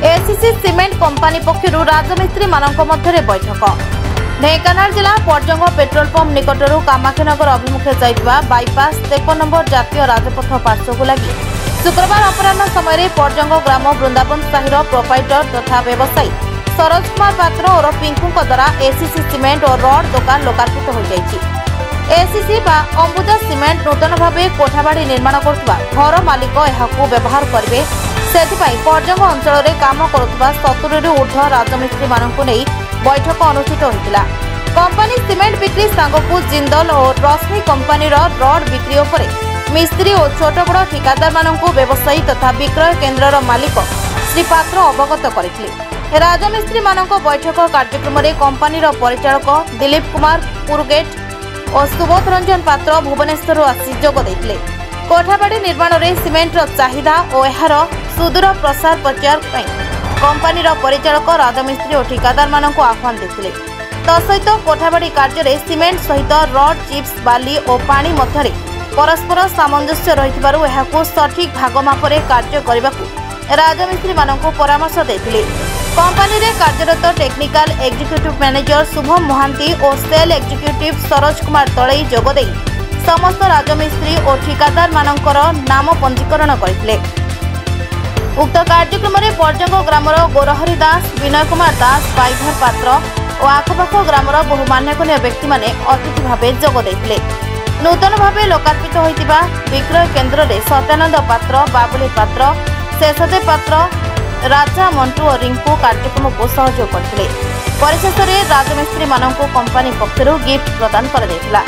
ACC cement company पक्षर राजमिस्त्री मानक मध्य बैठक। ढेंकानाल जिला Parjang petrol pump निकटरू कामाक्षीनगर अभिमुखे जाइतिबा bypass 53 number जातीय राजपथ पार्श्व को लगी शुक्रवार अपराह्न समय पर्जंग ग्राम वृंदावन साहिर प्रोपाइटर तथा व्यवसायी सरोज कुमार पात्र और पिंकू द्वारा एसीसी सीमेंट और रड दुकान लोकार्पित हो जाइछि। एसीसी बा अंबुजा सीमेंट नूतन भाव कोठाबाड़ी निर्माण करुवा घर मालिक यहाकू व्यवहार करेंगे सेथिपाई पर्जंग अंचल में काम करुवा 70 ऊर्ध्व राजमिस्त्री मानक नहीं बैठक अनुष्ठित होता। कंपनी सीमेंट बिक्री सांगकू जिंदल और रश्मि कंपनी रड बिक्री उपरे मिस्त्री और छोट बड़ ठिकादार मानक व्यवसायी तथा विक्रय केन्द्र मालिक श्री पात्र अवगत करथिले। राजमिस्त्री मानक बैठक कार्यक्रम में कंपनी परिचालक दिलीप कुमार पुरगेट और सुबोध रंजन पात्र भुवनेश्वर आसी जोग देथिले। कोठाबाड़ी निर्माण में सीमेंट चाहिदा और यार सुदूर प्रसार प्रचार कंपनी परिचालक राजमिस्त्री और ठिकादार मानक आह्वान देथिले। तसहित कोठाबाड़ी कार्य सीमेंट सहित रड चिप्स बाली और पानी मध्य परस्पर सामंजस्य रहिथिबारु एहाकू सठिक भाग मापरे कार्य करबाकू राजमिस्त्री मानक परामर्श देथिले। कंपनी रे कार्यरत technical executive manager Shubham Mohanty और सेल एग्जीक्यूटिव सरोज कुमार तळई जोग देई समस्त राजमिस्त्री और ठिकादार मानकर नाम पंजीकरण करथिले। उक्त कार्यक्रम में पर्जंग ग्रामर गोरहरी दास, विनय कुमार दास, पाइभर पात्र और आखपाख ग्रामर बहु मान्यगण्य व्यक्ति माने अतिथि भाव जोग देथिले। नूतन भाव लोकार्पित होइतिबा विक्रय केन्द्र में सत्यानंद पात्र, बाबुली पात्र, शेषदेव पात्र, राजा मंटू और रिंकू कार्यक्रम को सहयोग करथिले। परिशेष में राजमिस्त्री मानक कंपनी पक्षर गिफ्ट प्रदान कर देथिला।